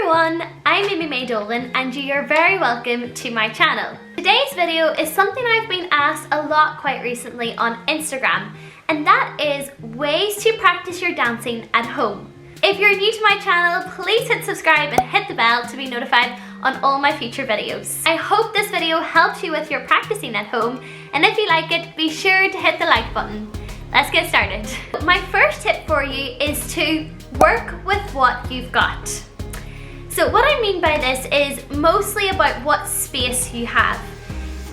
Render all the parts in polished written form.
everyone, I'm Amy-Mae and you are very welcome to my channel. Today's video is something I've been asked a lot quite recently on Instagram, and that is ways to practice your dancing at home. If you're new to my channel, please hit subscribe and hit the bell to be notified on all my future videos. I hope this video helps you with your practicing at home, and if you like it, be sure to hit the like button. Let's get started. My first tip for you is to work with what you've got. So what I mean by this is mostly about what space you have.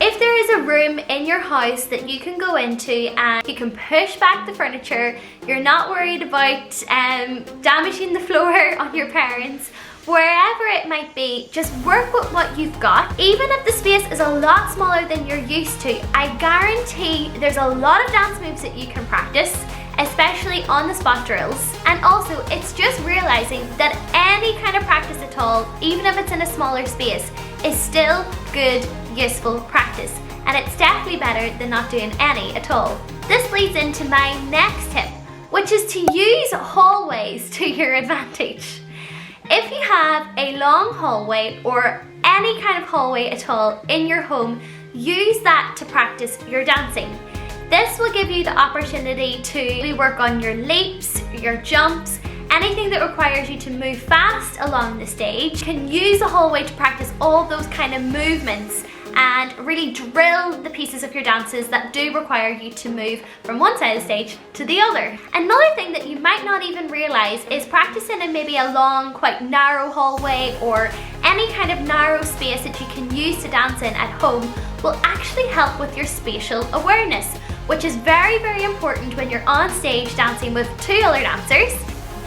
If there is a room in your house that you can go into and you can push back the furniture, you're not worried about damaging the floor on your parents, wherever it might be, just work with what you've got. Even if the space is a lot smaller than you're used to, I guarantee there's a lot of dance moves that you can practice, especially on the spot drills. And also, it's just realizing that any kind of practice at all, even if it's in a smaller space, is still good, useful practice. And it's definitely better than not doing any at all. This leads into my next tip, which is to use hallways to your advantage. If you have a long hallway or any kind of hallway at all in your home, use that to practice your dancing. This will give you the opportunity to work on your leaps, your jumps, anything that requires you to move fast along the stage. You can use the hallway to practice all those kind of movements and really drill the pieces of your dances that do require you to move from one side of the stage to the other. Another thing that you might not even realize is practicing in maybe a long, quite narrow hallway or any kind of narrow space that you can use to dance in at home will actually help with your spatial awareness, which is very, very important when you're on stage dancing with two other dancers.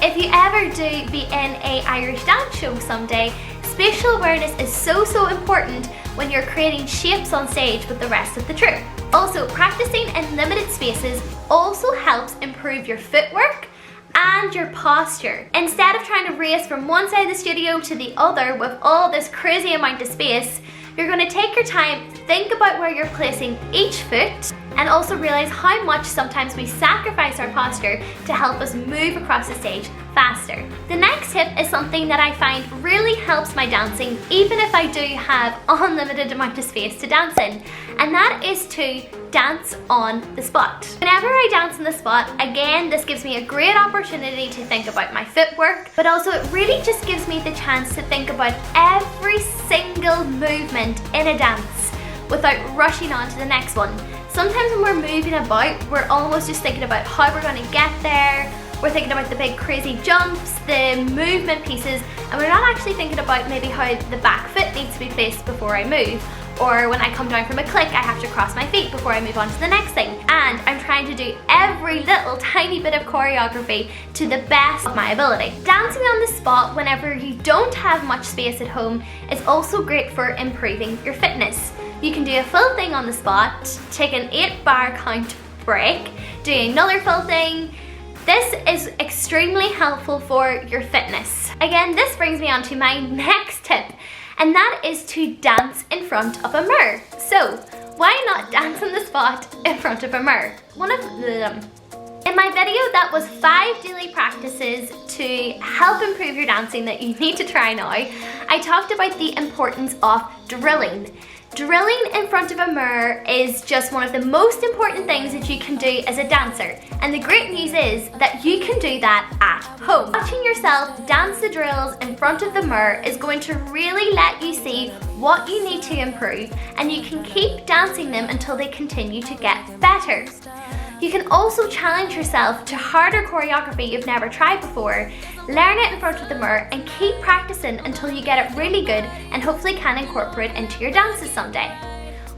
If you ever do be in an Irish dance show someday, spatial awareness is so important when you're creating shapes on stage with the rest of the troupe. Also, practicing in limited spaces also helps improve your footwork and your posture. Instead of trying to race from one side of the studio to the other with all this crazy amount of space, you're going to take your time, think about where you're placing each foot, and also realize how much sometimes we sacrifice our posture to help us move across the stage faster. The next tip is something that I find really helps my dancing, even if I do have unlimited amount of space to dance in, and that is to dance on the spot. Whenever I dance on the spot, again, this gives me a great opportunity to think about my footwork, but also it really just gives me the chance to think about every single movement in a dance without rushing on to the next one. Sometimes when we're moving about, we're almost just thinking about how we're going to get there. We're thinking about the big crazy jumps, the movement pieces, and we're not actually thinking about maybe how the back foot needs to be placed before I move. Or when I come down from a click, I have to cross my feet before I move on to the next thing. And I'm trying to do every little tiny bit of choreography to the best of my ability. Dancing on the spot whenever you don't have much space at home is also great for improving your fitness. You can do a full thing on the spot, take an 8-bar count break, do another full thing. This is extremely helpful for your fitness. Again, this brings me on to my next tip, and that is to dance in front of a mirror. So, why not dance on the spot in front of a mirror? In my video that was 5 daily practices to help improve your dancing that you need to try now, I talked about the importance of drilling. Drilling in front of a mirror is just one of the most important things that you can do as a dancer. And the great news is that you can do that at home. Watching yourself dance the drills in front of the mirror is going to really let you see what you need to improve, and you can keep dancing them until they continue to get better. You can also challenge yourself to harder choreography you've never tried before. Learn it in front of the mirror and keep practicing until you get it really good and hopefully can incorporate it into your dances someday.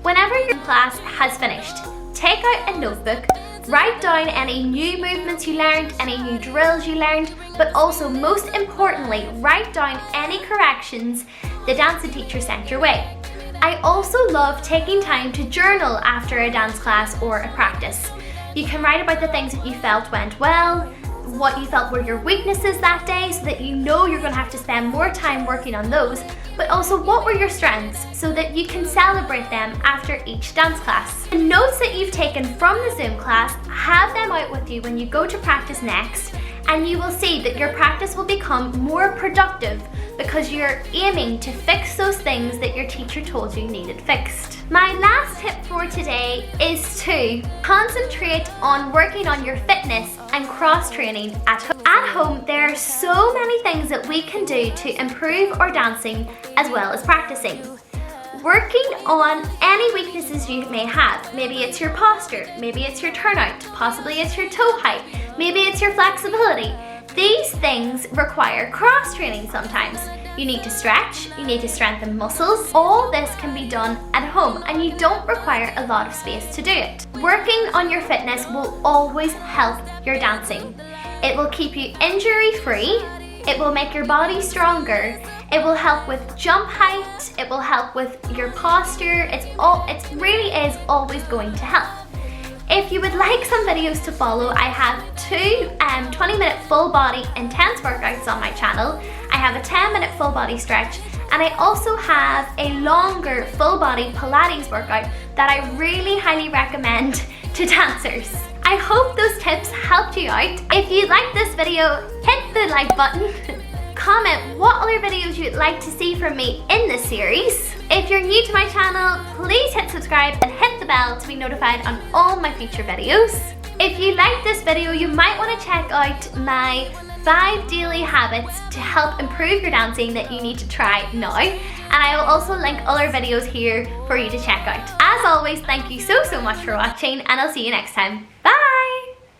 Whenever your class has finished, take out a notebook, write down any new movements you learned, any new drills you learned, but also most importantly, write down any corrections the dancing teacher sent your way. I also love taking time to journal after a dance class or a practice. You can write about the things that you felt went well, what you felt were your weaknesses that day so that you know you're going to have to spend more time working on those, but also what were your strengths so that you can celebrate them after each dance class. The notes that you've taken from the Zoom class, have them out with you when you go to practice next, and you will see that your practice will become more productive because you're aiming to fix those things that your teacher told you needed fixed. My last tip for today is to concentrate on working on your fitness and cross-training at home. At home, there are so many things that we can do to improve our dancing as well as practicing. Working on any weaknesses you may have. Maybe it's your posture, maybe it's your turnout, possibly it's your toe height, maybe it's your flexibility. These things require cross-training sometimes. You need to stretch, you need to strengthen muscles. All this can be done at home and you don't require a lot of space to do it. Working on your fitness will always help your dancing. It will keep you injury-free, it will make your body stronger, it will help with jump height, it will help with your posture, it really is always going to help. If you would like some videos to follow, I have two 20-minute full body intense workouts on my channel. I have a 10-minute full body stretch, and I also have a longer full body Pilates workout that I really highly recommend to dancers. I hope those tips helped you out. If you liked this video, hit the like button. Comment what other videos you'd like to see from me in this series. If you're new to my channel, please hit subscribe and hit the bell to be notified on all my future videos. If you liked this video, you might want to check out my 5 daily habits to help improve your dancing that you need to try now. And I will also link other videos here for you to check out. As always, thank you so much for watching, and I'll see you next time. Bye!